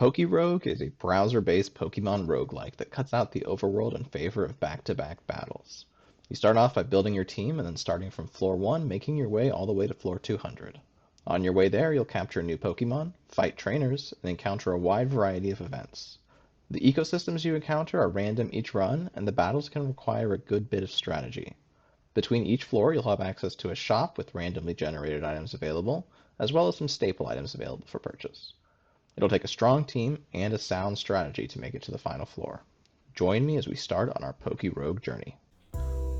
Pokerogue is a browser-based Pokemon roguelike that cuts out the overworld in favor of back-to-back battles. You start off by building your team and then starting from floor 1, making your way all the way to floor 200. On your way there, you'll capture new Pokemon, fight trainers, and encounter a wide variety of events. The ecosystems you encounter are random each run, and the battles can require a good bit of strategy. Between each floor, you'll have access to a shop with randomly generated items available, as well as some staple items available for purchase. It'll take a strong team and a sound strategy to make it to the final floor. Join me as we start on our Pokerogue journey.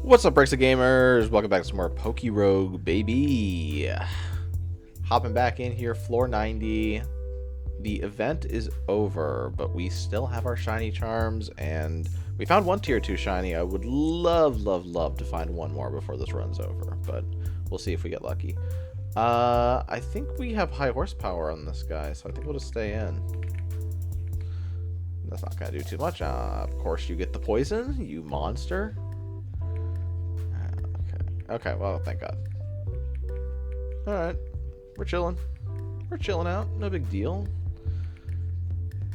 What's up, Breaks of Gamers? Welcome back to some more Pokerogue, baby. Hopping back in here, floor 90. The event is over, but we still have our shiny charms, and we found one tier 2 shiny. I would love to find one more before this runs over, but we'll see if we get lucky. I think we have high horsepower on this guy, so I think we'll just stay in. That's not gonna do too much. Of course you get the poison, you monster. Okay, well, thank God. Alright, we're chilling. We're chilling out, no big deal.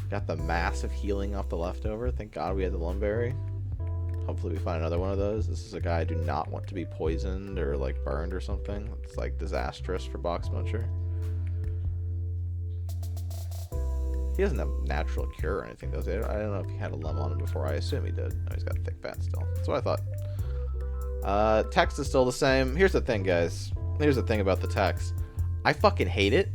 Got the massive healing off the leftover. Thank God we had the Lumberry. Hopefully we find another one of those. This is a guy I do not want to be poisoned or, like, burned or something. It's, like, disastrous for Box Muncher. He doesn't have natural cure or anything, does he? I don't know if he had a Lum on him before. I assume he did. Oh, he's got thick fat still. That's what I thought. Text is still the same. Here's the thing, guys. Here's the thing about the text. I fucking hate it.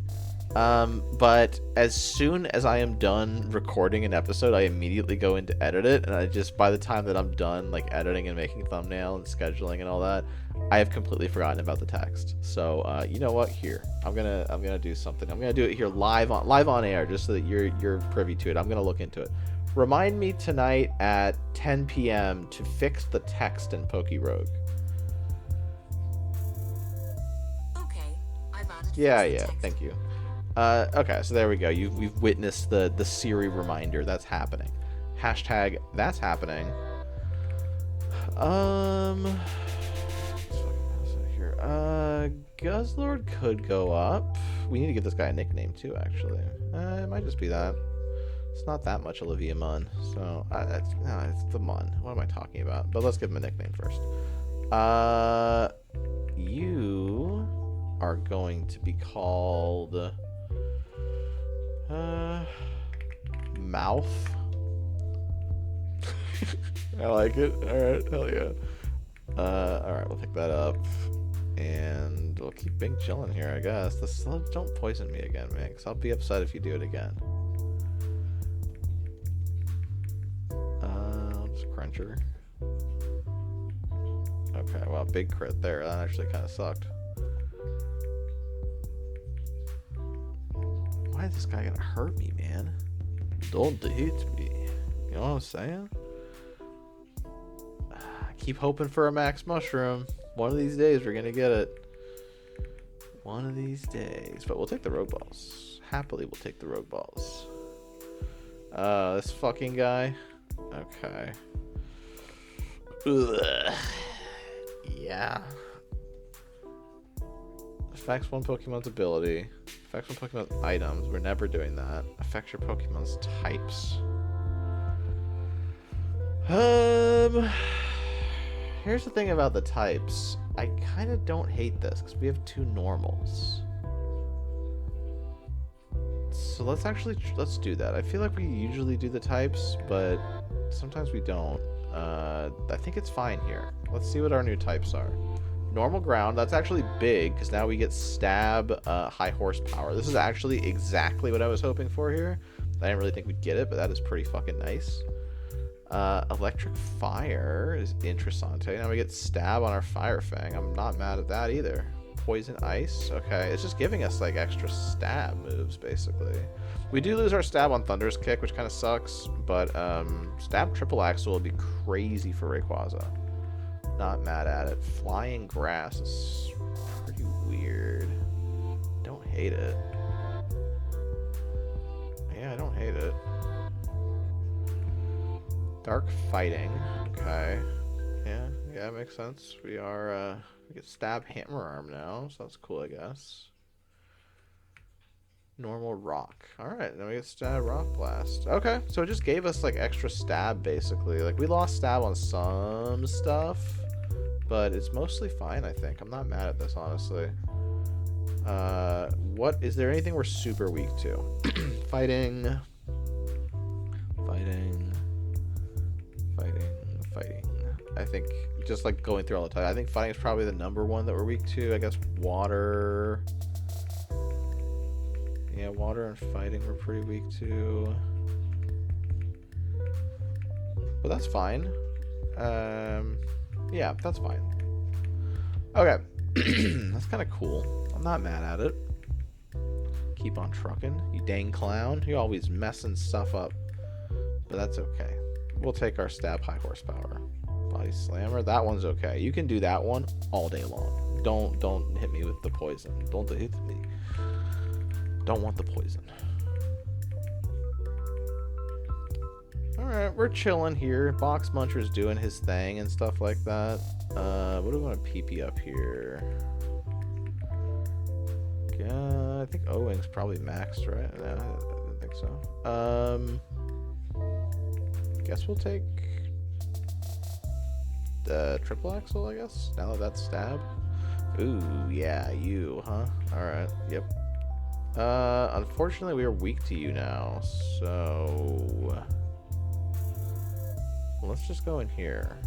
But as soon as I am done recording an episode, I immediately go in to edit it, and I just, by the time that I'm done, like, editing and making thumbnail and scheduling and all that, I have completely forgotten about the text. So, you know what? Here, I'm gonna do something. I'm gonna do it here live on air, just so that you're privy to it. I'm gonna look into it. Remind me tonight at 10 p.m. to fix the text in Pokerogue. Yeah, thank you. Okay, so there we go. We've witnessed the Siri reminder. That's happening. Hashtag that's happening. Here. Guzzlord could go up. We need to give this guy a nickname too, actually. It might just be that. It's not that much Olivia Munn. So, it's the Munn. What am I talking about? But let's give him a nickname first. You are going to be called Mouth. I like it. Alright, hell yeah. Alright, we'll pick that up. And we'll keep being chilling here, I guess. Don't poison me again, man, because I'll be upset if you do it again. I'll just cruncher. Okay, well, big crit there. That actually kind of sucked. Why is this guy gonna hurt me, man? Don't hit me. You know what I'm saying? I keep hoping for a max mushroom. One of these days we're gonna get it. One of these days. But we'll take the rogue balls. Happily we'll take the rogue balls. This fucking guy. Okay. Ugh. Yeah. Affects one Pokemon's ability. Affects one Pokemon's items. We're never doing that. Affects your Pokemon's types. Here's the thing about the types. I kind of don't hate this because we have two normals. So let's do that. I feel like we usually do the types, but sometimes we don't. I think it's fine here. Let's see what our new types are. Normal ground, that's actually big, because now we get stab, high horsepower. This is actually exactly what I was hoping for here. I didn't really think we'd get it, but that is pretty fucking nice. Electric fire is interessante. Now we get stab on our fire fang. I'm not mad at that either. Poison ice, okay. It's just giving us, like, extra stab moves, basically. We do lose our stab on Thunder's Kick, which kind of sucks, but stab triple axle would be crazy for Rayquaza. Not mad at it. Flying grass is pretty weird. Don't hate it. Yeah, I don't hate it. Dark fighting. Okay. Yeah, it makes sense. We get stab hammer arm now, so that's cool, I guess. Normal rock. Alright, then we get stab rock blast. Okay, so it just gave us like extra stab basically. Like we lost stab on some stuff, but it's mostly fine, I think. I'm not mad at this, honestly. What is there anything we're super weak to? Fighting. I think just like going through all the time. I think fighting is probably the number one that we're weak to. I guess water. Yeah, water and fighting we're pretty weak to. But that's fine. Yeah, that's fine. Okay. That's kind of cool. I'm not mad at it. Keep on trucking, you dang clown. You're always messing stuff up. But that's okay. We'll take our stab high horsepower. Body slammer, that one's okay. You can do that one all day long. Don't hit me with the poison. Don't hit me. Don't want the poison. Alright, we're chilling here. Box Muncher's doing his thing and stuff like that. What do we want to PP up here? I think O-Wing's probably maxed, right? No, I don't think so. Guess we'll take the triple axle, I guess. Now that that's stab. Ooh, yeah, you, huh? Alright, yep. Unfortunately, we are weak to you now, so let's just go in here.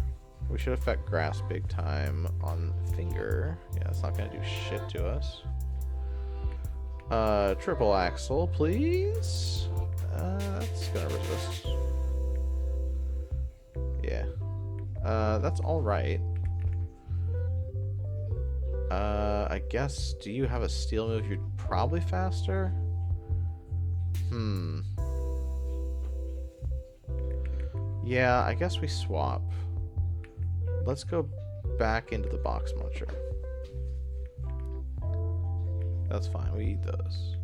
We should affect grass big time on finger. Yeah, it's not gonna do shit to us. Triple axle, please. That's gonna resist. Yeah. That's alright. I guess, do you have a steel move? You're probably faster? Yeah, I guess we swap. Let's go back into the Box Muncher. That's fine, we eat those.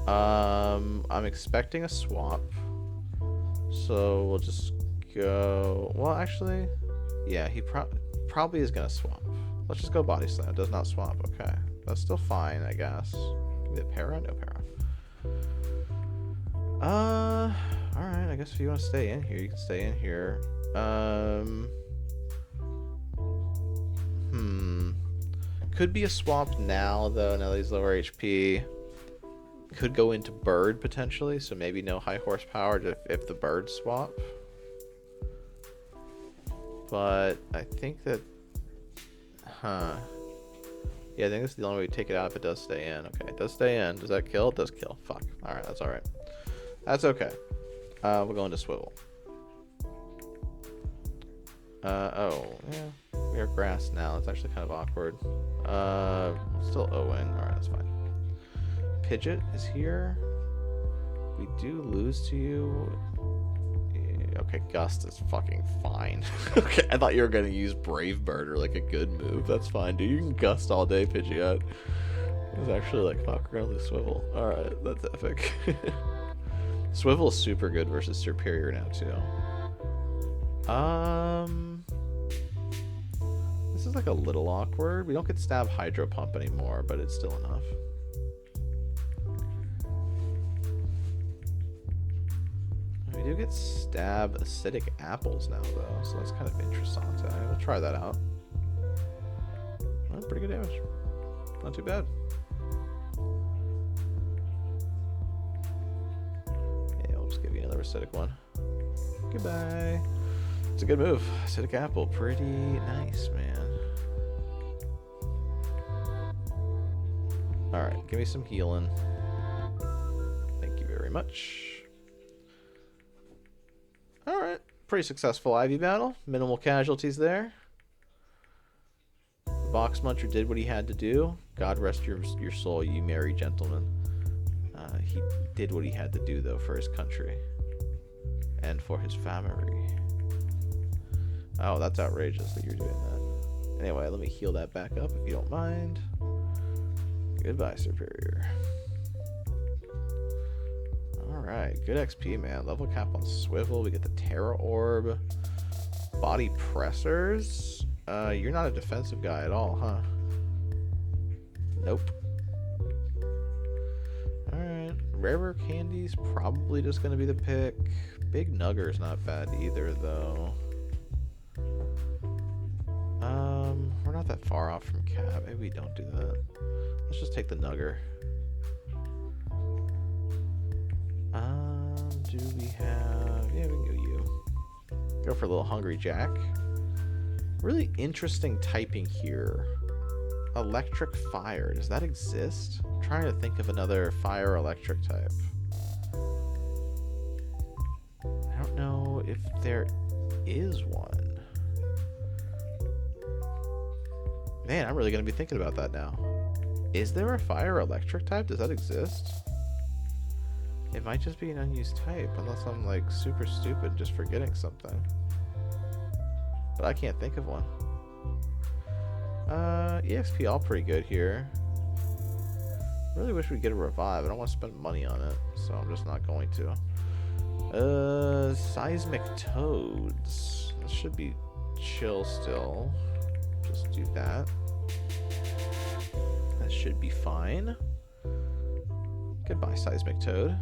I'm expecting a swap. So we'll just go... Well, actually, yeah, he probably is going to swap. Let's just go body slam. It does not swap. Okay. That's still fine, I guess. Give me a para? No para. Alright, I guess if you want to stay in here, you can stay in here. Could be a swap now, though, now that he's lower HP. Could go into bird, potentially, so maybe no high horsepower if the bird swap. But I think that... Yeah, I think this is the only way we take it out if it does stay in. Okay, it does stay in. Does that kill? It does kill. Fuck. Alright, that's alright. That's okay. We'll go into swivel. Oh, yeah. We are grass now. That's actually kind of awkward. Still O-Wing. Alright, that's fine. Pidgeot is here. We do lose to you. Yeah, okay, Gust is fucking fine. Okay, I thought you were going to use Brave Bird or like a good move. That's fine, dude. You can Gust all day, Pidgeot. It was actually like, fuck, we're going to lose Swivel. Alright, that's epic. Swivel is super good versus Superior now, too. This is like a little awkward. We don't get Stab Hydro Pump anymore, but it's still enough. We do get Stab Acidic Apples now, though, so that's kind of interesting. We'll try that out. Well, pretty good damage. Not too bad. Yeah, I'll just give you another Acidic one. Goodbye. It's a good move. Acidic Apple, pretty nice, man. Alright, give me some healing. Thank you very much. Alright, pretty successful Ivy battle. Minimal casualties there. The Box Muncher did what he had to do. God rest your soul, you merry gentleman. He did what he had to do, though, for his country. And for his family. Oh, that's outrageous that you're doing that. Anyway, let me heal that back up if you don't mind. Goodbye, Superior. Alright, good XP, man. Level cap on Swivel. We get the Terra Orb. Body Pressers. You're not a defensive guy at all, huh? Nope. rarer candies probably just going to be the pick. Big Nugger's not bad either, though. We're not that far off from Cat. Maybe we don't do that. Let's just take the Nugger. Do we have... Yeah, we can go you. Go for a little Hungry Jack. Really interesting typing here. Electric Fire. Does that exist? I'm trying to think of another fire electric type. I don't know if there is one. Man, I'm really going to be thinking about that now. Is there a fire electric type? Does that exist? It might just be an unused type, unless I'm like super stupid just forgetting something. But I can't think of one. EXP all pretty good here. Really wish we'd get a revive. I don't want to spend money on it, so I'm just not going to. Seismic Toads. This should be chill still. Just do that. That should be fine. Goodbye, Seismic Toad.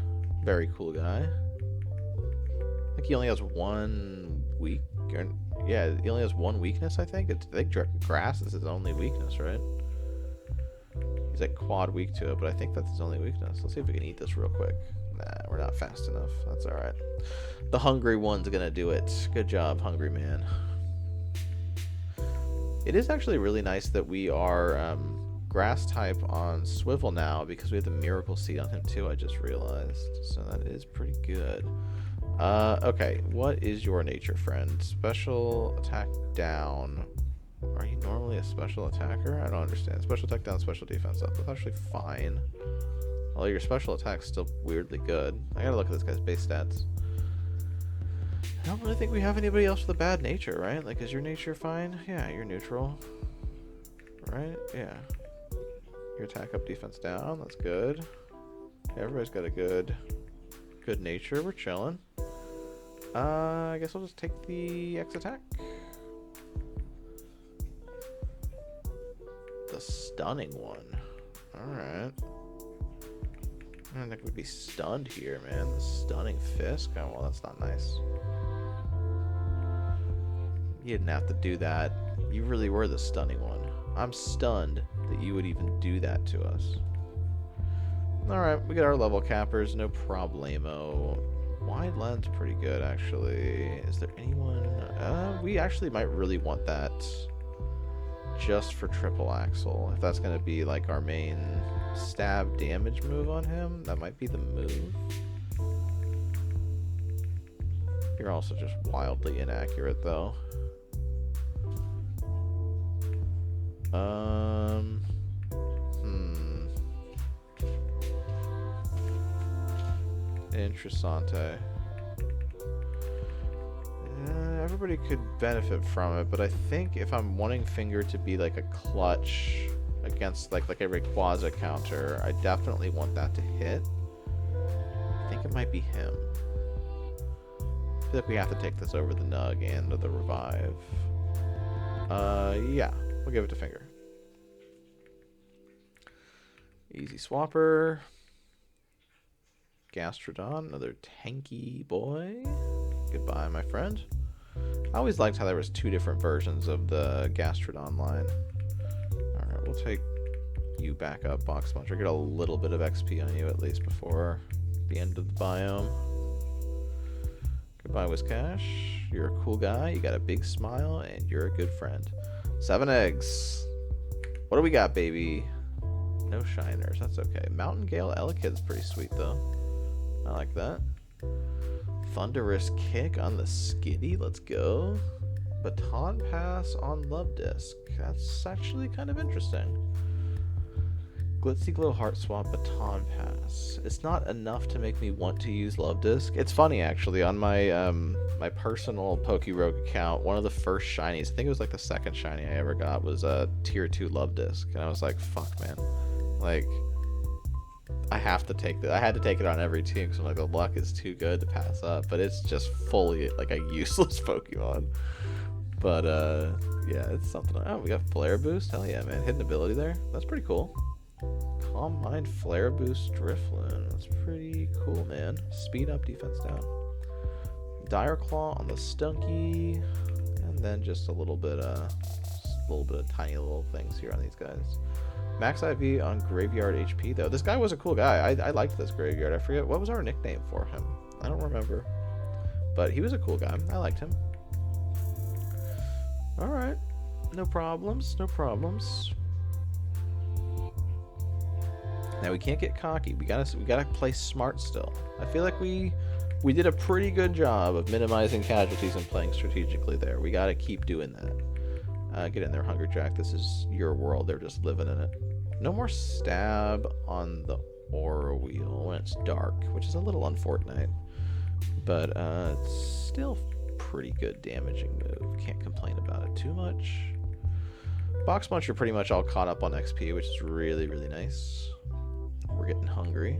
Very cool guy. I think he only has one weak... Yeah, he only has one weakness, I think. I think grass is his only weakness, right? He's like quad weak to it, but I think that's his only weakness. Let's see if we can eat this real quick. Nah, we're not fast enough. That's alright. The hungry one's gonna do it. Good job, hungry man. It is actually really nice that we are grass type on Swivel now, because we have the Miracle Seed on him too, I just realized. So that is pretty good. Okay, what is your nature, friend? Special attack down. Are you normally a special attacker? I don't understand. Special attack down, special defense up. That's actually fine. Although your special attack's still weirdly good. I gotta look at this guy's base stats. I don't really think we have anybody else with a bad nature, right? Like, is your nature fine? Yeah, you're neutral. Right? Yeah. Your attack up, defense down. That's good. Everybody's got a good nature. We're chilling. I guess I'll just take the X attack. The stunning one. Alright. I don't think we'd be stunned here, man. The stunning Fisk. Oh, well, that's not nice. You didn't have to do that. You really were the stunning one. I'm stunned that you would even do that to us. Alright, we got our level cappers. No problemo. Wide lens pretty good, actually. Is there anyone... we actually might really want that just for triple axle. If that's going to be like our main stab damage move on him, that might be the move. You're also just wildly inaccurate, though. Interessante. Everybody could benefit from it, but I think if I'm wanting Finger to be like a clutch against like a Rayquaza counter, I definitely want that to hit. I think it might be him. I feel like we have to take this over the Nug and the Revive. Yeah, we'll give it to Finger. Easy swapper. Gastrodon, another tanky boy. Goodbye, my friend. I always liked how there was two different versions of the Gastrodon line. Alright, we'll take you back up, Box Muncher. Get a little bit of XP on you at least before the end of the biome. Goodbye, Whiscash. You're a cool guy, you got a big smile, and you're a good friend. 7 eggs. What do we got, baby? No shiners, that's okay. Mountain Gale Elekid's pretty sweet, though. I like that. Thunderous Kick on the Skitty. Let's go. Baton Pass on Love Disc. That's actually kind of interesting. Glitzy Glow Heart Swap Baton Pass. It's not enough to make me want to use Love Disc. It's funny, actually. On my my personal Pokerogue account, one of the first shinies, I think it was like the second shiny I ever got, was a Tier 2 Love Disc. And I was like, fuck, man. Like... I have to take that. I had to take it on every team because I'm like, the luck is too good to pass up. But it's just fully like a useless Pokemon. But yeah, it's something. Oh, we got Flare Boost. Hell yeah, man! Hidden ability there. That's pretty cool. Calm Mind, Flare Boost, Drifloon. That's pretty cool, man. Speed up, defense down. Dire Claw on the Stunky, and then just a little bit of tiny little things here on these guys. Max IV on Graveyard HP though. This guy was a cool guy. I liked this Graveyard. I forget what was our nickname for him. I don't remember, but he was a cool guy. I liked him. All right, no problems, no problems. Now we can't get cocky. We gotta play smart still. I feel like we did a pretty good job of minimizing casualties and playing strategically there. We gotta keep doing that. Get in there, Hungry Jack. This is your world. They're just living in it. No more stab on the aura wheel when it's dark, which is a little unfortunate, but it's still pretty good damaging move. Can't complain about it too much. Box Muncher pretty much all caught up on XP, which is really, really nice. We're getting hungry.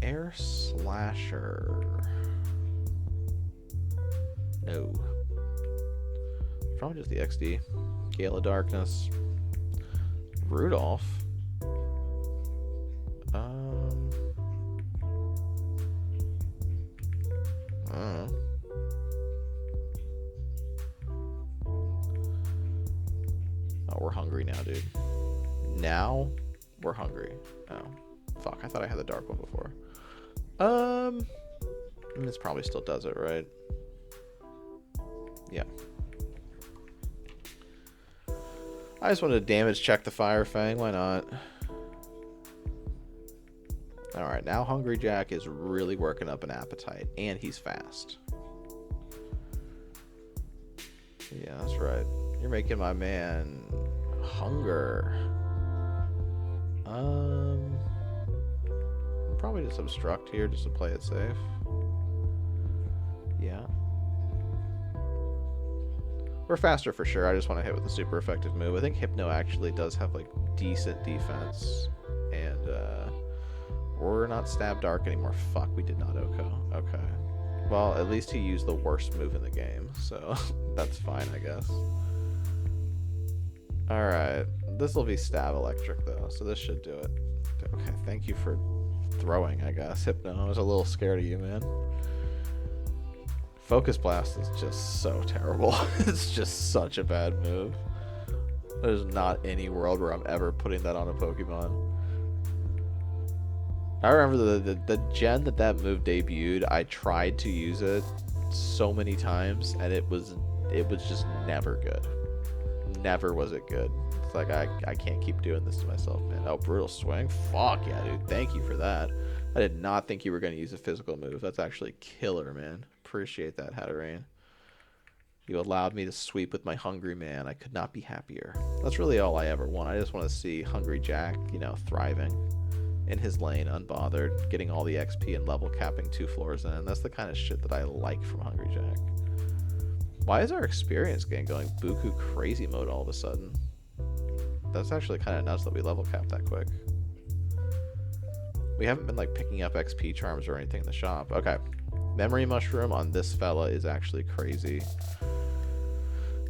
Air Slasher. No. Probably just the XD. Gale of Darkness. Rudolph. I don't know. Oh, we're hungry now, dude. Now we're hungry. Oh, fuck. I thought I had the dark one before. This probably still does it, right? Yeah. I just wanted to damage check the Fire Fang. Why not? Alright, now Hungry Jack is really working up an appetite. And he's fast. Yeah, that's right. You're making my man hunger. Probably just obstruct here just to play it safe. Yeah. We're faster for sure. I just want to hit with a super effective move. I think Hypno actually does have like decent defense. And we're not Stab Dark anymore. Fuck, we did not Oko. Okay. Well, at least he used the worst move in the game, so that's fine, I guess. Alright. This will be Stab Electric though, so this should do it. Okay, thank you for throwing, I guess. Hypno, I was a little scared of you, man. Focus Blast is just so terrible. It's just such a bad move. There's not any world where I'm ever putting that on a Pokemon. I remember the gen that move debuted, I tried to use it so many times, and it was just never good. Never was it good. It's like, I can't keep doing this to myself, man. Oh, Brutal Swing? Fuck yeah, dude. Thank you for that. I did not think you were going to use a physical move. That's actually killer, man. Appreciate that, Hatterene. You allowed me to sweep with my Hungry Man. I could not be happier. That's really all I ever want. I just want to see Hungry Jack, you know, thriving in his lane, unbothered, getting all the XP and level capping 2 floors in. That's the kind of shit that I like from Hungry Jack. Why is our experience game going buku crazy mode all of a sudden? That's actually kind of nuts that we level cap that quick. We haven't been like picking up XP charms or anything in the shop. Okay. Memory Mushroom on this fella is actually crazy.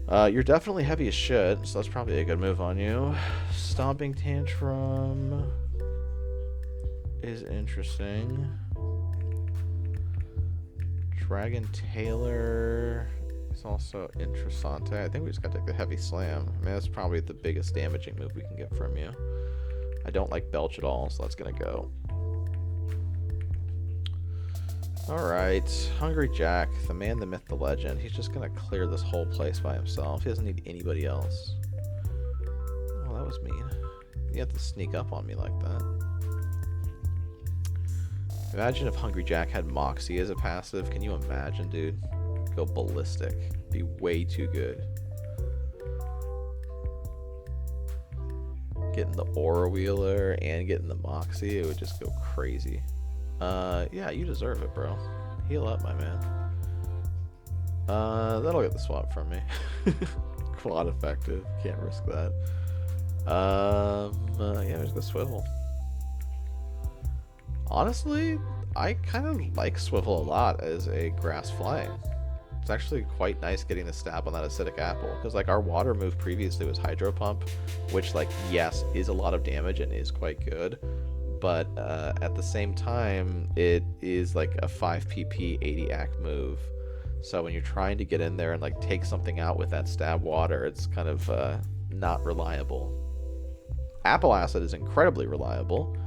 You're definitely heavy as shit, so that's probably a good move on you. Stomping Tantrum is interesting. Dragon Tailor is also interessante. I think we just gotta take the Heavy Slam. I mean, that's probably the biggest damaging move we can get from you. I don't like Belch at all, so that's gonna go. Alright, Hungry Jack, the man, the myth, the legend. He's just gonna clear this whole place by himself. He doesn't need anybody else. Oh, that was mean. You have to sneak up on me like that. Imagine if Hungry Jack had Moxie as a passive. Can you imagine, dude? Go ballistic. Be way too good. Getting the Aura Wheeler and getting the Moxie, it would just go crazy. Yeah, you deserve it, bro. Heal up, my man. That'll get the swap from me. Quad effective. Can't risk that. Yeah, there's the Swivel. Honestly, I kind of like Swivel a lot as a grass flying. It's actually quite nice getting the stab on that acidic apple, because like our water move previously was hydro pump, which like yes is a lot of damage and is quite good, but at the same time it is like a 5 pp 80 ac move. So when you're trying to get in there and like take something out with that stab water, it's kind of not reliable. Apple acid is incredibly reliable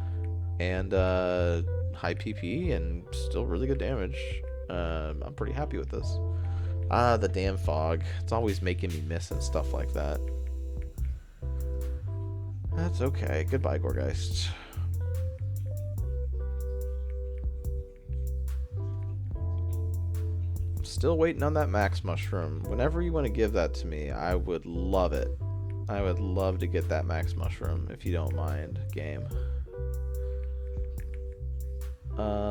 and high pp and still really good damage. I'm pretty happy with this. The damn fog. It's always making me miss and stuff like that. That's okay. Goodbye, Gorgeist. Still waiting on that max mushroom. Whenever you want to give that to me, I would love it. I would love to get that max mushroom, if you don't mind, game.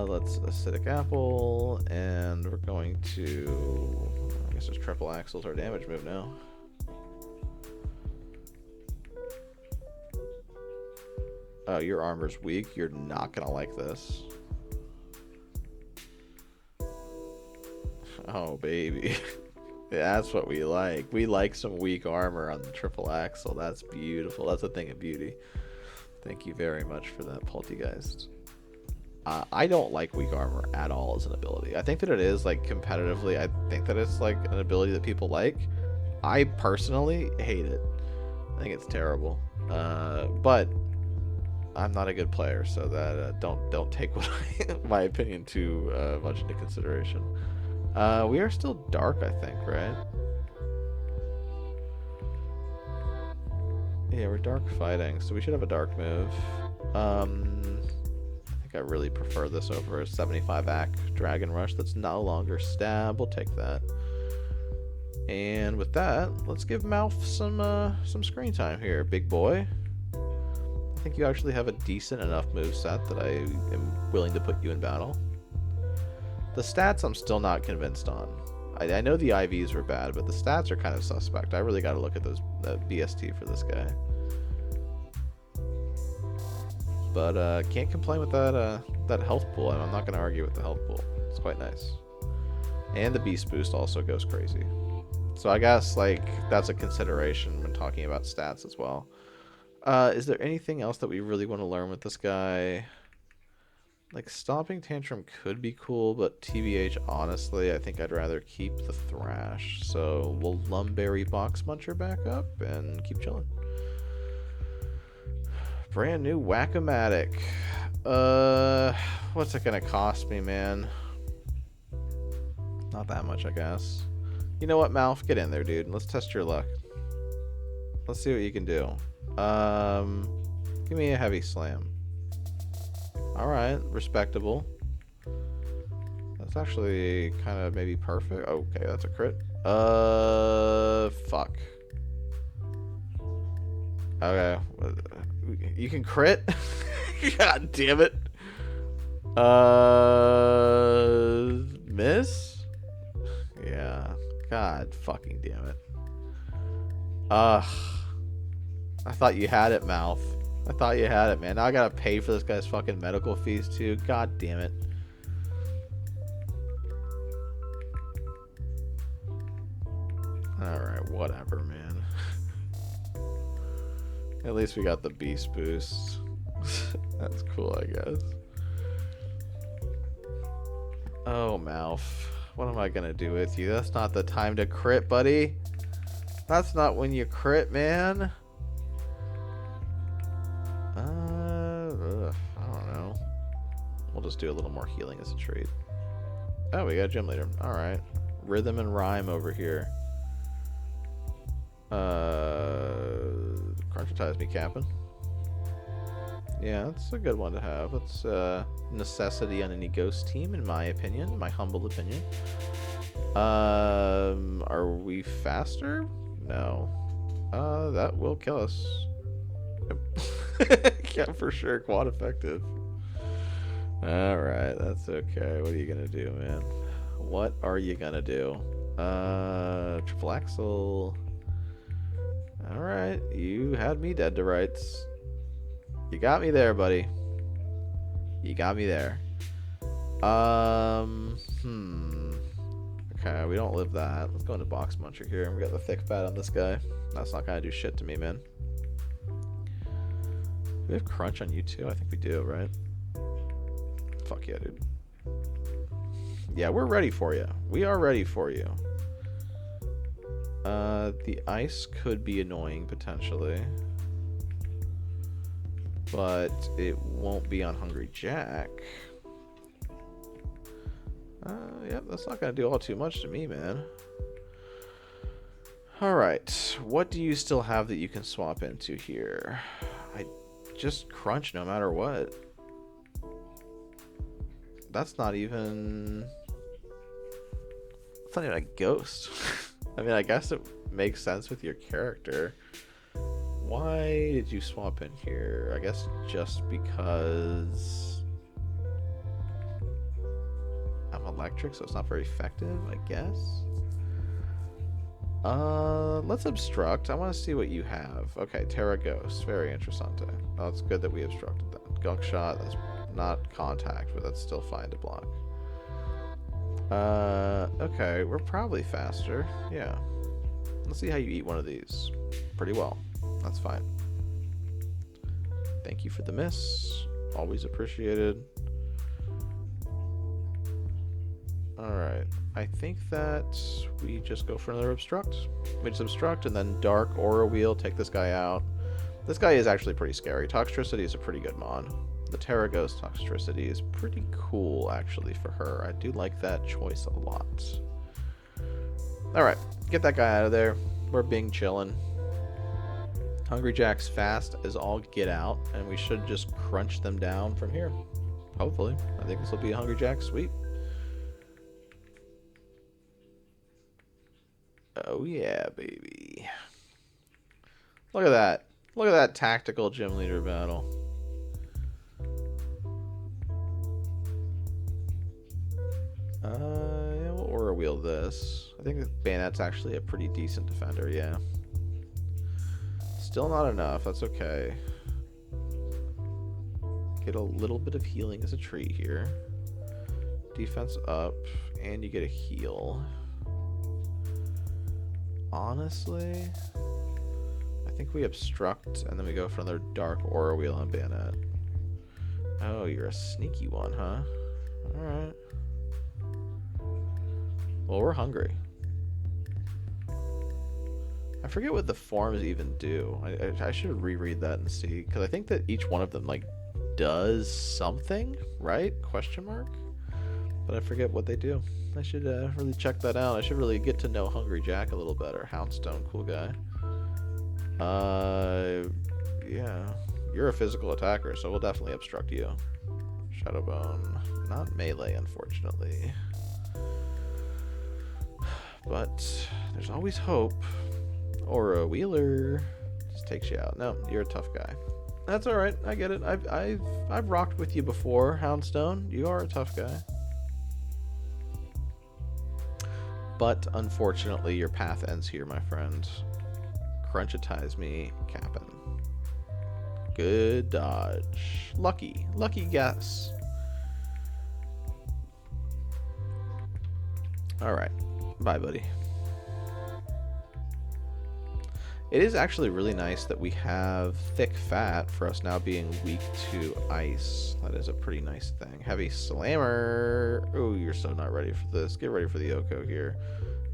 Let's acidic apple, and we're going to, I guess it's triple axles our damage move now. Oh, your armor's weak. You're not gonna like this. Oh, baby. That's what we like. We like some weak armor on the triple axle. That's beautiful. That's a thing of beauty. Thank you very much for that, Poltergeist. I don't like weak armor at all as an ability. I think that it is, like, competitively, I think that it's, like, an ability that people like. I personally hate it. I think it's terrible. But I'm not a good player, so that don't take what my opinion too much into consideration. We are still dark, I think, right? Yeah, we're dark fighting, so we should have a dark move. I really prefer this over a 75 AC Dragon Rush that's no longer stab. We'll take that. And with that, let's give Mouth some screen time here, big boy. I think you actually have a decent enough moveset that I am willing to put you in battle. The stats I'm still not convinced on. I know the IVs were bad, but the stats are kind of suspect. I really got to look at those BST for this guy. But can't complain with that health pool. I'm not going to argue with the health pool. It's quite nice. And the beast boost also goes crazy. So I guess like that's a consideration when talking about stats as well. Is there anything else that we really want to learn with this guy? Like Stomping Tantrum could be cool, but TBH, honestly, I think I'd rather keep the Thrash. So we'll Lumberry Box Muncher back up and keep chilling. Brand new Whack-O-Matic. What's it gonna cost me, man? Not that much, I guess. You know what, Mouth? Get in there, dude. Let's test your luck. Let's see what you can do. Give me a heavy slam. Alright, respectable. That's actually kind of maybe perfect. Okay, that's a crit. Fuck. Okay. You can crit? God damn it. Miss? Yeah. God fucking damn it. I thought you had it, Mouth. I thought you had it, man. Now I gotta pay for this guy's fucking medical fees, too. God damn it. Alright, whatever, man. At least we got the beast boost. That's cool, I guess. Oh, Mouth. What am I gonna do with you? That's not the time to crit, buddy. That's not when you crit, man. I don't know. We'll just do a little more healing as a treat. Oh, we got Gym Leader. Alright. Rhythm and Rhyme over here. Crunchitize me capping. Yeah, that's a good one to have. That's necessity on any ghost team, in my opinion, my humble opinion. Are we faster? No. That will kill us. Yeah, for sure, quad effective. Alright, that's okay. What are you gonna do, man? What are you gonna do? Triple Axle. Alright, you had me dead to rights. You got me there, buddy. You got me there. I Okay, we don't live that. Let's go into Box Muncher here. We got the thick fat on this guy. That's not gonna do shit to me, man. Do we have Crunch on you too? I think we do, right? Fuck yeah, dude. Yeah, we're ready for you. We are ready for you. The ice could be annoying, potentially. But it won't be on Hungry Jack. Yep, that's not going to do all too much to me, man. Alright, what do you still have that you can swap into here? I just Crunch no matter what. That's not even... It's not even a ghost. I mean, I guess it makes sense with your character. Why did you swap in here? I guess just because I'm electric, so it's not very effective, I guess. Let's obstruct. I want to see what you have. Okay, Terra Ghost. Very interessante. Oh, it's good that we obstructed that. Gunk Shot, that's not contact, but that's still fine to block. Okay, we're probably faster. Yeah. Let's see how you eat one of these. Pretty well. That's fine. Thank you for the miss. Always appreciated. Alright. I think that we just go for another obstruct. We just obstruct and then Dark Aura Wheel, take this guy out. This guy is actually pretty scary. Toxtricity is a pretty good mod. The Terra Ghost Toxtricity is pretty cool, actually, for her. I do like that choice a lot. Alright, get that guy out of there. We're Bing chillin'. Hungry Jack's fast as all get out, and we should just crunch them down from here. Hopefully. I think this will be a Hungry Jack sweep. Oh yeah, baby. Look at that. Look at that tactical gym leader battle. Yeah, we'll Aura Wheel this. I think Bayonet's actually a pretty decent defender, yeah. Still not enough, that's okay. Get a little bit of healing as a treat here. Defense up, and you get a heal. Honestly, I think we obstruct, and then we go for another Dark Aura Wheel on Bayonet. Oh, you're a sneaky one, huh? Alright. Well, we're hungry. I forget what the forms even do. I should reread that and see, because I think that each one of them, like, does something, right? Question mark? But I forget what they do. I should really check that out. I should really get to know Hungry Jack a little better. Houndstone, cool guy. Yeah. You're a physical attacker, so we'll definitely obstruct you. Shadowbone. Not melee, unfortunately. But there's always hope. Aura Wheeler just takes you out. No, you're a tough guy. That's all right. I get it. I've rocked with you before, Houndstone. You are a tough guy. But unfortunately, your path ends here, my friend. Crunchitize me, Cap'n. Good dodge. Lucky guess. All right. Bye, buddy. It is actually really nice that we have thick fat for us now being weak to ice. That is a pretty nice thing. Heavy slammer. Oh, you're so not ready for this. Get ready for the Oko here.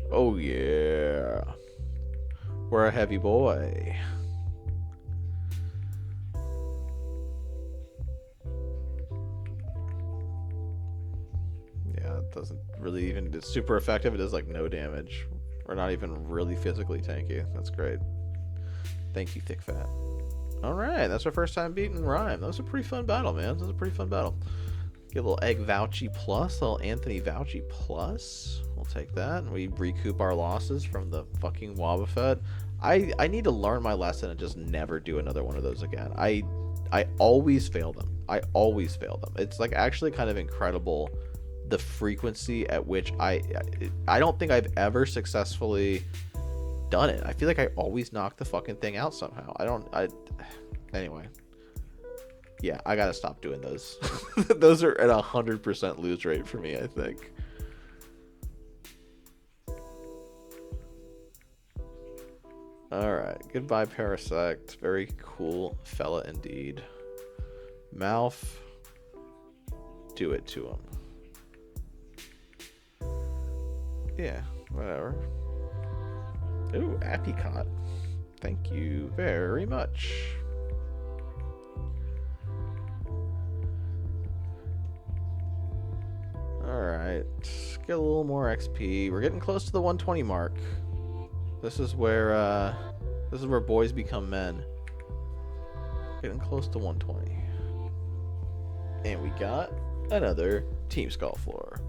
Oh, yeah. We're a heavy boy. Yeah, it doesn't really even... It's super effective. It does, like, no damage. We're not even really physically tanky. That's great. Thank you, Thick Fat. Alright, that's our first time beating Rhyme. That was a pretty fun battle, man. That was a pretty fun battle. Get a little Egg Vouchy plus, a little Anthony Vouchy plus. We'll take that. And we recoup our losses from the fucking Wobbuffet. I need to learn my lesson and just never do another one of those again. I always fail them. I always fail them. It's like actually kind of incredible the frequency at which I don't think I've ever successfully done it. I feel like I always knock the fucking thing out somehow. Anyway. Yeah, I gotta stop doing those. Those are at 100% lose rate for me, I think. Alright, goodbye Parasect. Very cool fella indeed. Mouth. Do it to him. Yeah, whatever. Ooh, apricot. Thank you very much. Alright, get a little more XP. We're getting close to the 120 mark. This is where boys become men. Getting close to 120. And we got another Team Skull floor.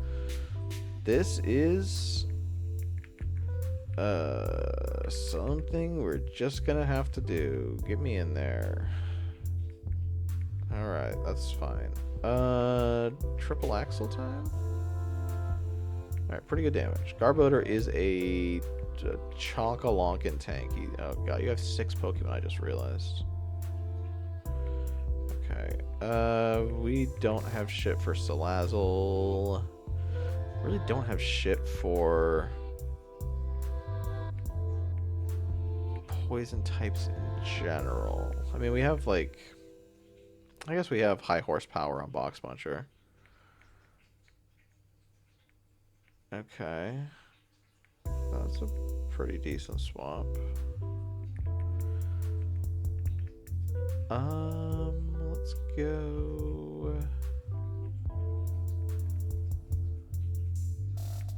This is something we're just gonna have to do. Get me in there. Alright, that's fine. Triple axle time? Alright, pretty good damage. Garbodor is a chonka-lonkin tank. Oh god, you have 6 Pokemon, I just realized. Okay. We don't have shit for Salazzle. Really don't have shit for poison types in general. I mean, we have like, I guess we have high horsepower on Box Muncher. Okay. That's a pretty decent swap. Let's go.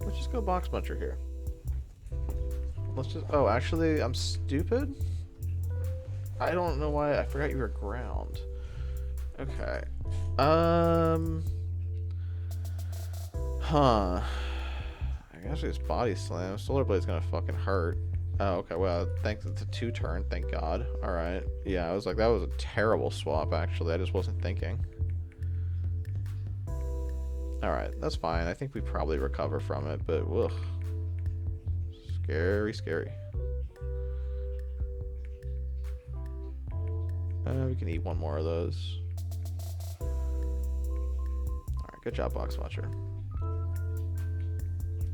Let's just go Box Muncher here. Let's just. Oh, actually, I'm stupid. I don't know why. I forgot you were ground. Okay. Huh. I guess it's body slam. Solar Blade's gonna fucking hurt. Oh, okay. Well, thanks. It's a 2-turn. Thank God. All right. Yeah, I was like, that was a terrible swap. Actually, I just wasn't thinking. All right, that's fine. I think we probably recover from it, but ugh. Scary, scary. We can eat one more of those. Alright, good job, Box Watcher.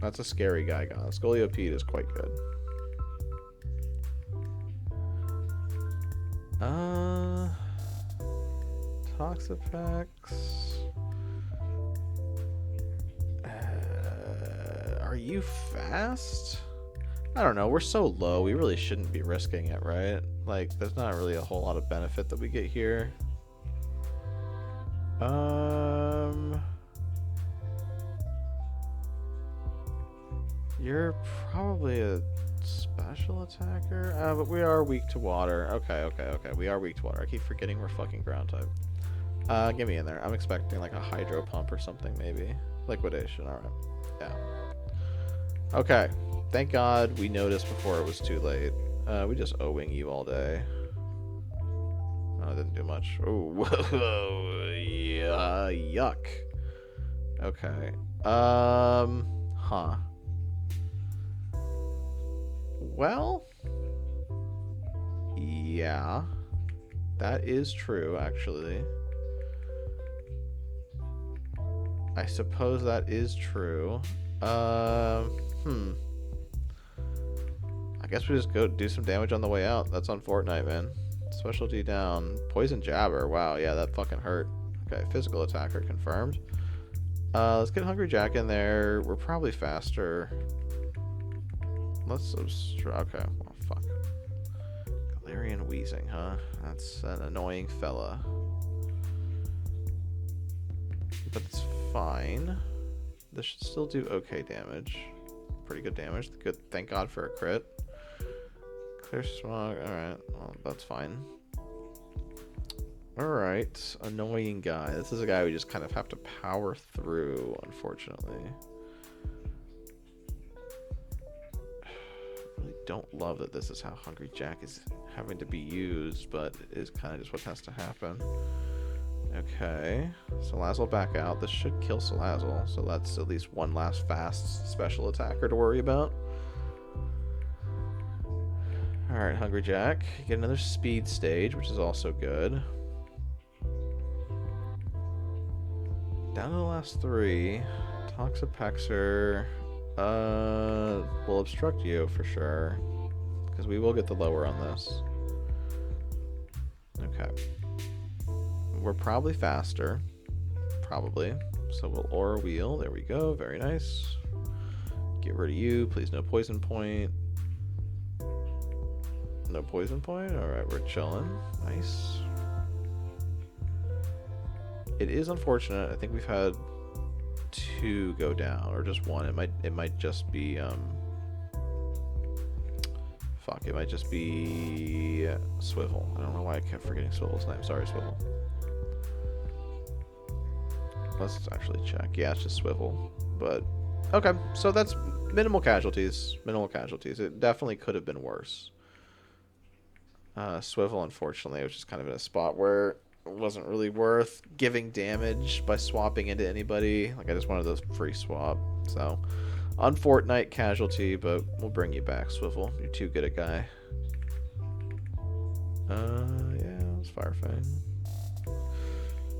That's a scary guy gone. Scoliopedia is quite good. Toxapex. Are you fast? I don't know. We're so low. We really shouldn't be risking it, right? Like, there's not really a whole lot of benefit that we get here. You're probably a special attacker. But we are weak to water. Okay. We are weak to water. I keep forgetting we're fucking ground type. Get me in there. I'm expecting like a hydro pump or something, maybe. Liquidation. All right. Yeah. Okay. Thank God we noticed before it was too late. We just O-wing you all day. Oh, it didn't do much. Oh, whoa, yeah, yuck. Okay. Huh. Well, yeah, that is true, actually. I suppose that is true. I guess we just go do some damage on the way out. That's on Fortnite, man. Specialty down. Poison Jabber. Wow, yeah, that fucking hurt. Okay, physical attacker confirmed. Let's get Hungry Jack in there. We're probably faster. Let's okay, well, fuck. Galarian Wheezing, huh? That's an annoying fella. But it's fine. This should still do okay damage. Pretty good damage. Good. Thank God for a crit. Clear Smog. Alright. Well, that's fine. Alright. Annoying guy. This is a guy we just kind of have to power through, unfortunately. Really don't love that this is how Hungry Jack is having to be used, but it is kind of just what has to happen. Okay. Salazzle back out. This should kill Salazzle, so that's at least one last fast special attacker to worry about. Alright, Hungry Jack. You get another speed stage, which is also good. Down to the last 3. Toxapexer will obstruct you for sure. because we will get the lower on this. Okay. We're probably faster. Probably. So we'll aura wheel. There we go. Very nice. Get rid of you. Please no poison point. No poison point? Alright, we're chilling. Nice. It is unfortunate. I think we've had 2 go down, or just 1. It might just be fuck, it might just be Swivel. I don't know why I kept forgetting Swivel's name. Sorry, Swivel. Let's actually check. Yeah, it's just Swivel. But okay, so that's minimal casualties. Minimal casualties. It definitely could have been worse. Swivel, unfortunately, was just kind of in a spot where it wasn't really worth giving damage by swapping into anybody. Like, I just wanted those free swap. So, unfortunate casualty, but we'll bring you back, Swivel. You're too good a guy. Yeah, it's firefighting.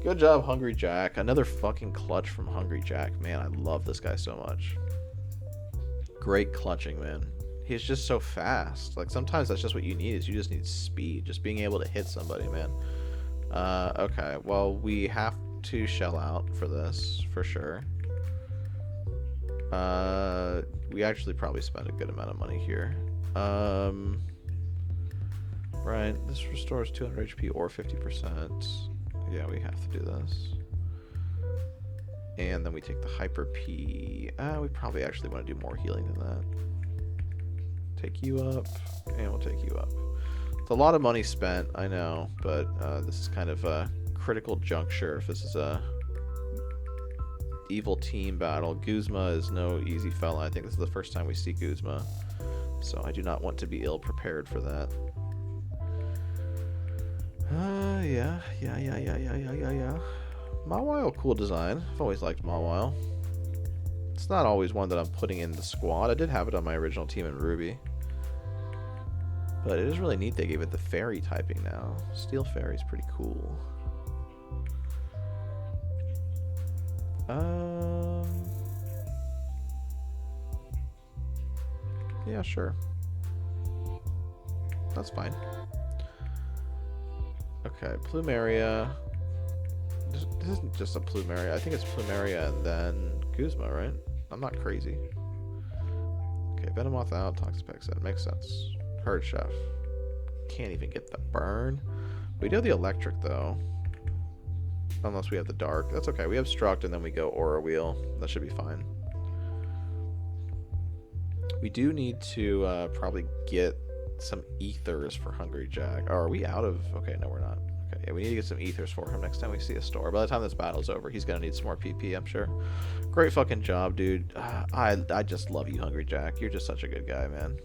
Good job, Hungry Jack. Another fucking clutch from Hungry Jack. Man, I love this guy so much. Great clutching, man. He's just so fast. Like, sometimes that's just what you need, is you just need speed. Just being able to hit somebody, man. Okay. Well, we have to shell out for this, for sure. We actually probably spent a good amount of money here. Right. This restores 200 HP or 50%. Yeah, we have to do this. And then we take the Hyper P. We probably actually want to do more healing than that. Take you up, and we'll take you up. It's a lot of money spent, I know, but this is kind of a critical juncture. If this is a evil team battle, Guzma is no easy fella. I think this is the first time we see Guzma, so I do not want to be ill prepared for that. Yeah. Mawile, cool design. I've always liked Mawile. It's not always one that I'm putting in the squad. I did have it on my original team in Ruby. But it is really neat they gave it the fairy typing now. Steel Fairy is pretty cool. Yeah, sure. That's fine. Okay, Plumeria. This isn't just a Plumeria. I think it's Plumeria and then Guzma, right? I'm not crazy. Okay, Venomoth out, Toxapex in. Makes sense. Herd Chef. Can't even get the burn. We do have the electric, though. Unless we have the dark. That's okay. We have Struct, and then we go Aura Wheel. That should be fine. We do need to probably get some ethers for Hungry Jack. Oh, are we out of... Okay, no, we're not. Okay, yeah, we need to get some ethers for him next time we see a store. By the time this battle's over, he's going to need some more PP, I'm sure. Great fucking job, dude. I just love you, Hungry Jack. You're just such a good guy, man.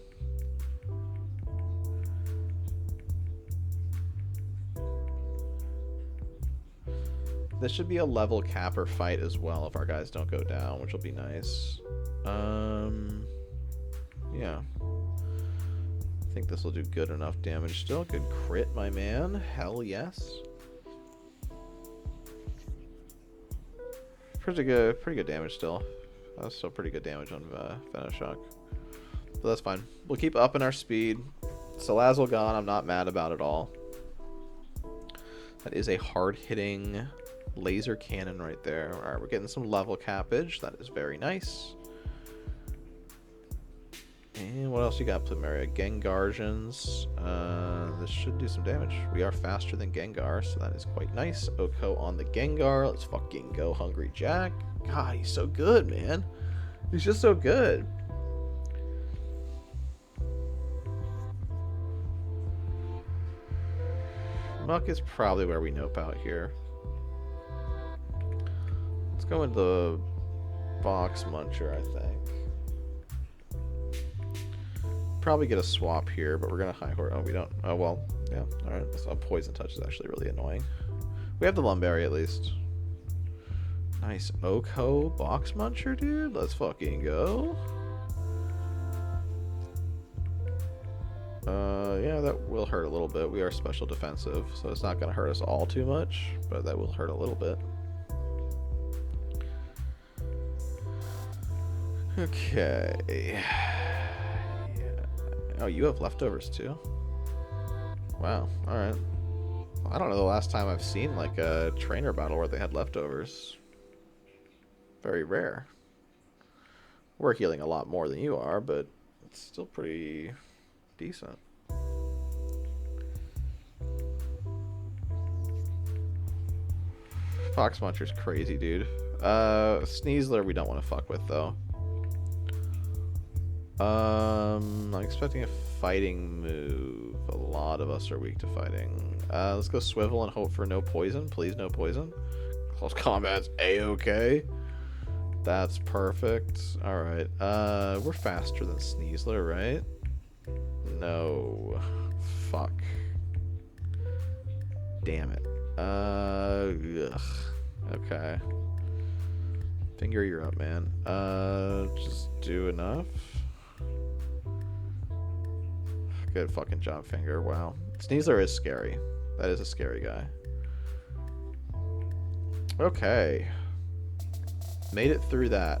This should be a level capper fight as well if our guys don't go down, which will be nice. Yeah. I think this will do good enough damage still. Good crit, my man. Hell yes. Pretty good damage still. That's still pretty good damage on Venoshock. But that's fine. We'll keep upping our speed. Salazzle gone. I'm not mad about it all. That is a hard-hitting laser cannon right there. Alright, we're getting some level cappage. That is very nice. And what else you got, Plumeria? Gengarsions. This should do some damage. We are faster than Gengar, so that is quite nice. Oko on the Gengar. Let's fucking go, Hungry Jack. God, he's so good, man. He's just so good. Muck is probably where we nope out here. Let's go into the Box Muncher, I think. Probably get a swap here, but we're gonna high horse. Oh, we don't. Oh well, yeah. All right. So Poison Touch is actually really annoying. We have the Lumberry at least. Nice Oko Box Muncher, dude. Let's fucking go. Yeah, that will hurt a little bit. We are special defensive, so it's not gonna hurt us all too much, but that will hurt a little bit. Okay. Oh, you have leftovers too? Wow, alright. I don't know the last time I've seen like a trainer battle where they had leftovers. Very rare. We're healing a lot more than you are, but it's still pretty decent. Fox Muncher's crazy, dude. Sneasler we don't want to fuck with, though. I'm expecting a fighting move. A lot of us are weak to fighting. Let's go Swivel and hope for no poison. Please, no poison. Close combat's A-okay. That's perfect. Alright. We're faster than Sneasler, right? No. Fuck. Damn it. Ugh. Okay. Finger, you're up, man. Just do enough. Good fucking job, Finger. Wow. Sneasler is scary. That is a scary guy. Okay. Made it through that.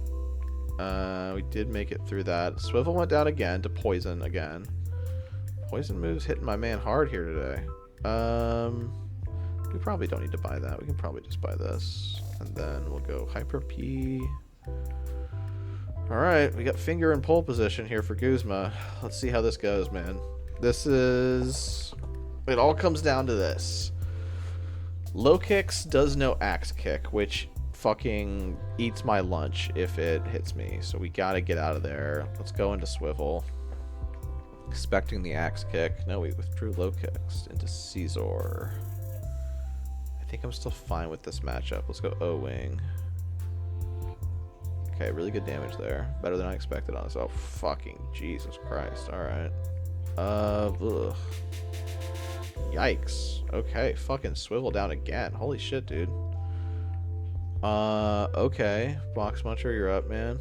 We did make it through that. Swivel went down again to poison again. Poison moves hitting my man hard here today. We probably don't need to buy that. We can probably just buy this. And then we'll go Hyper P. Alright, we got Finger in pole position here for Guzma. Let's see how this goes, man. This is... It all comes down to this. Low kicks does no axe kick, which fucking eats my lunch if it hits me. So we gotta get out of there. Let's go into Swivel. Expecting the axe kick. No, we withdrew low kicks into Caesar. I think I'm still fine with this matchup. Let's go O-Wing. Okay, really good damage there. Better than I expected, honestly. Oh, fucking Jesus Christ. Alright. Ugh. Yikes. Okay, fucking Swivel down again. Holy shit, dude. Okay. Box Muncher, you're up, man.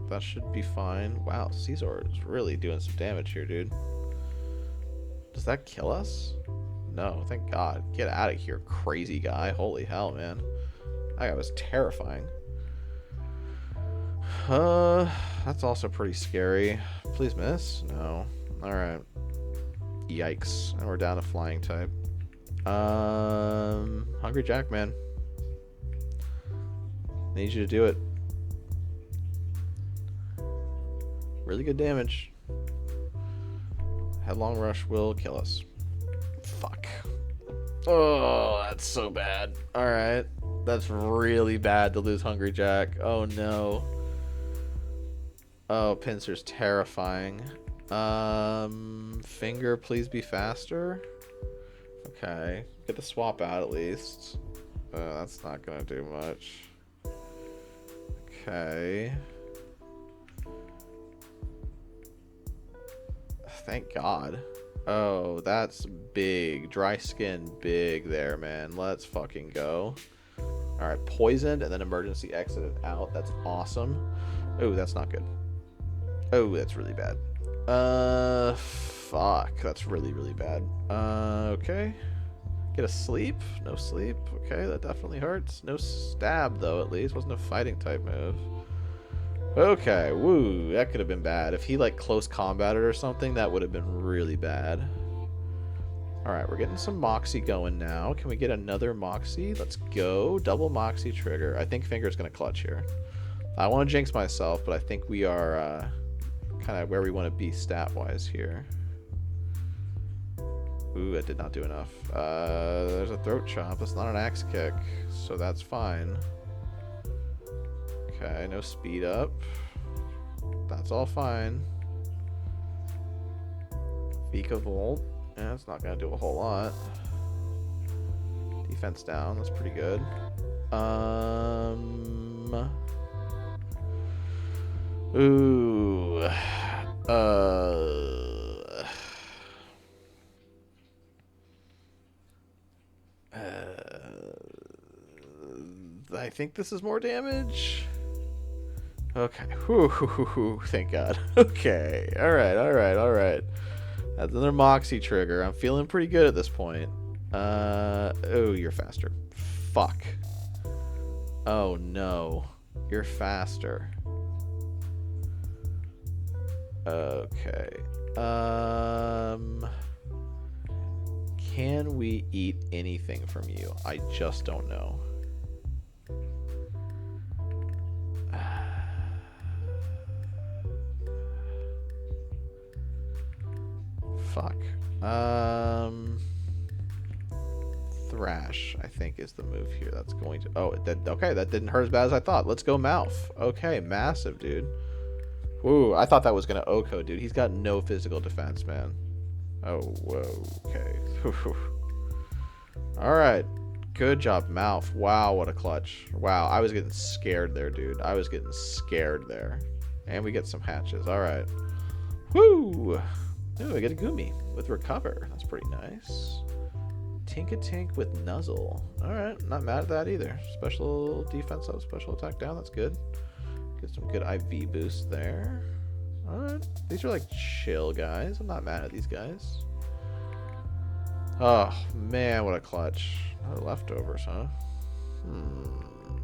That should be fine. Wow, Caesar is really doing some damage here, dude. Does that kill us? No, thank God. Get out of here, crazy guy. Holy hell, man. That guy was terrifying. That's also pretty scary. Please miss? No. Alright. Yikes. And we're down to flying type. Hungry Jack, man. Need you to do it. Really good damage. Headlong Rush will kill us. Fuck. Oh, that's so bad. Alright. That's really bad to lose Hungry Jack. Oh, no. Oh, Pinsir's terrifying. Finger, please be faster. Okay. Get the swap out at least. That's not gonna do much. Okay. Thank God. Oh, that's big. Dry skin big there, man. Let's fucking go. Alright, poisoned and then emergency exited out. That's awesome. Oh, that's not good. Oh, that's really bad. Fuck. That's really, really bad. Okay. Get a sleep? No sleep. Okay, that definitely hurts. No stab, though, at least. Wasn't a fighting type move. Okay, woo. That could have been bad. If he, like, close combated or something, that would have been really bad. Alright, we're getting some Moxie going now. Can we get another Moxie? Let's go. Double Moxie trigger. I think Finger's going to clutch here. I want to jinx myself, but I think we are kind of where we want to be stat-wise here. Ooh, I did not do enough. There's a throat chop. It's not an axe kick, so that's fine. Okay, no speed up. That's all fine. Vika Volt. Yeah, that's not going to do a whole lot. Defense down. That's pretty good. Ooh. I think this is more damage. Okay. Whew, thank God. Okay. Alright. That's another Moxie trigger. I'm feeling pretty good at this point. Oh, you're faster. Fuck. Oh, no. You're faster. Okay. Can we eat anything from you? I just don't know. Fuck. Thrash, I think, is the move here. That's going to... Oh, okay, that didn't hurt as bad as I thought. Let's go Mouth. Okay, massive, dude. Ooh, I thought that was going to Oko, dude. He's got no physical defense, man. Oh, whoa, okay. Alright. Good job, Mouth. Wow, what a clutch. Wow, I was getting scared there, dude. I was getting scared there. And we get some hatches. Alright. Woo! Ooh, I get a Goomy with Recover. That's pretty nice. Tink-a-Tink with Nuzzle. Alright, not mad at that either. Special defense up, special attack down. That's good. Get some good IV boost there. Alright. These are like chill guys. I'm not mad at these guys. Oh, man, what a clutch. Leftovers, huh?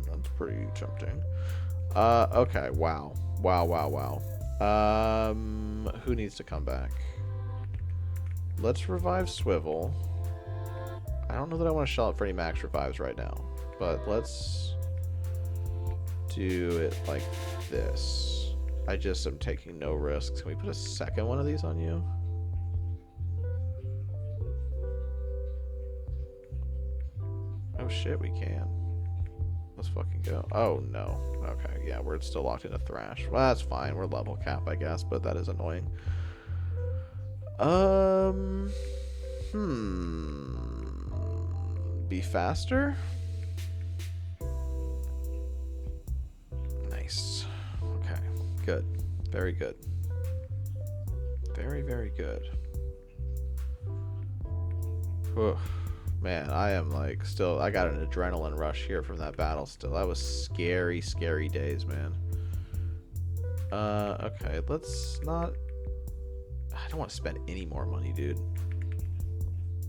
That's pretty tempting. Okay, wow. Wow. Who needs to come back? Let's revive Swivel. I don't know that I want to shell out for any max revives right now, but let's do it like this. I just am taking no risks. Can we put a second one of these on you? Oh shit, we can. Let's fucking go. Oh no. Okay, yeah, we're still locked into Thrash. Well, that's fine. We're level cap, I guess, but that is annoying. Be faster? Nice. Okay, good. Very good. Very good. Whew. Man, I am like still, I got an adrenaline rush here from that battle still. That was scary days, man. Okay, let's not, I don't want to spend any more money, dude.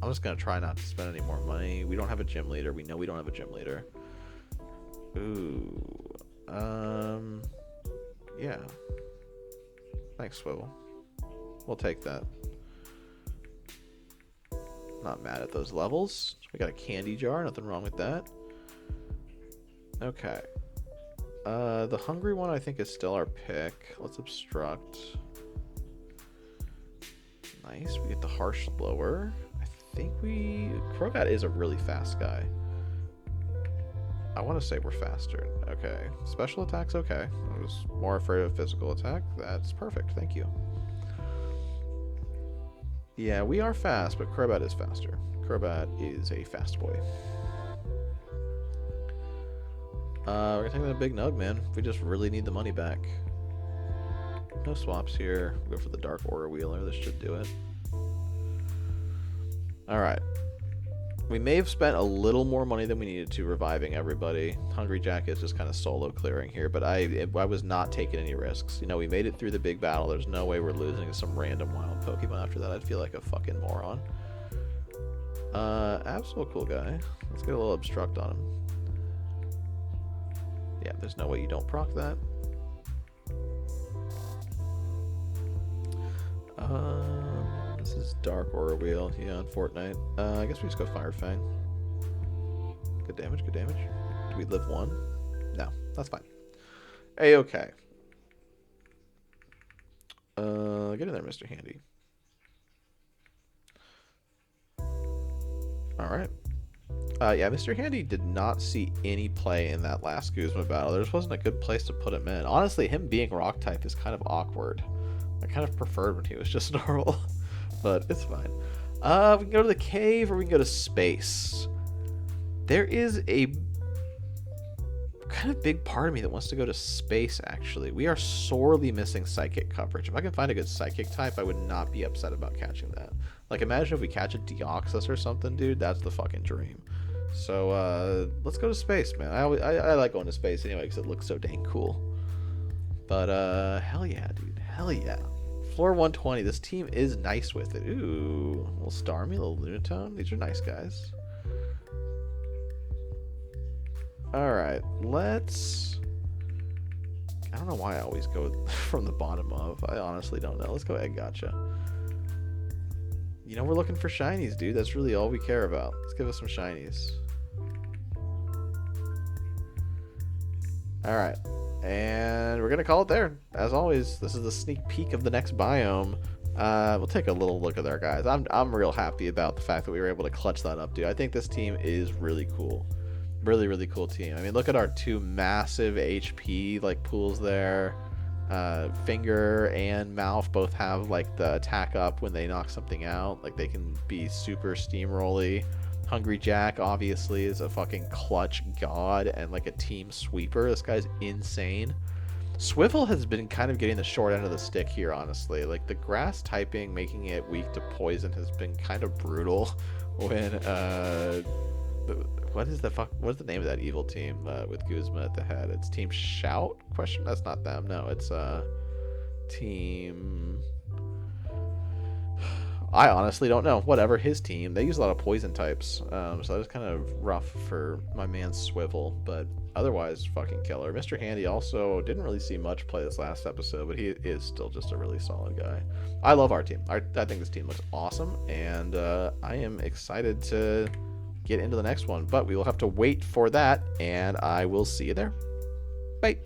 I'm just going to try not to spend any more money. We don't have a gym leader. We know we don't have a gym leader. Ooh. Yeah. Thanks, Swivel. We'll take that. Not mad at those levels. We got a candy jar. Nothing wrong with that. Okay. The hungry one I think is still our pick. Let's obstruct. Nice. We get the harsh blower. I think Krogat is a really fast guy. I want to say we're faster. Okay. Special attack's okay. I was more afraid of physical attack. That's perfect. Thank you. Yeah, we are fast, but Krogat is faster. Krogat is a fast boy. We're gonna take that big nug, man. We just really need the money back. No swaps here. We'll go for the Dark Order Wheeler. This should do it. Alright. We may have spent a little more money than we needed to reviving everybody. Hungry Jack is just kind of solo clearing here, but I was not taking any risks. You know, we made it through the big battle. There's no way we're losing to some random wild Pokemon after that. I'd feel like a fucking moron. Absol, cool guy. Let's get a little obstruct on him. Yeah, there's no way you don't proc that. This is Dark Aura Wheel, yeah, on Fortnite. I guess we just go Fire Fang. Good damage, good damage. Do we live one? No, that's fine. A-okay. Get in there, Mr. Handy. Alright. Yeah, Mr. Handy did not see any play in that last Guzma battle. There just wasn't a good place to put him in. Honestly, him being rock type is kind of awkward. I kind of preferred when he was just normal. But it's fine. We can go to the cave or we can go to space. There is a kind of big part of me that wants to go to space, actually. We are sorely missing psychic coverage. If I can find a good psychic type, I would not be upset about catching that. Like, imagine if we catch a Deoxys or something, dude. That's the fucking dream. So, let's go to space, man. I like going to space anyway because it looks so dang cool. But, hell yeah, dude. Hell yeah. Floor 120. This team is nice with it. Ooh. A little Starmie, a little Lunatone. These are nice guys. Alright. Let's I don't know why I always go from the bottom of. I honestly don't know. Let's go egg gotcha. You know, we're looking for shinies, dude. That's really all we care about. Let's give us some shinies. Alright. And we're going to call it there. As always, this is the sneak peek of the next biome. We'll take a little look at there, guys. I'm real happy about the fact that we were able to clutch that up, dude. I think this team is really cool. Really, really cool team. I mean, look at our two massive HP like pools there. Finger and Mouth both have like the attack up when they knock something out. Like they can be super steamrolly. Hungry Jack obviously is a fucking clutch god and like a team sweeper. This guy's insane. Swivel has been kind of getting the short end of the stick here, honestly. Like the grass typing making it weak to poison has been kind of brutal when what's the name of that evil team with Guzma at the head? It's Team Shout? Question? That's not them. No, it's Team... I honestly don't know. Whatever, his team. They use a lot of poison types. So that was kind of rough for my man Swivel. But otherwise, fucking killer. Mr. Handy also didn't really see much play this last episode, but he is still just a really solid guy. I love our team. I think this team looks awesome. And I am excited to get into the next one, but we will have to wait for that, and I will see you there. Bye.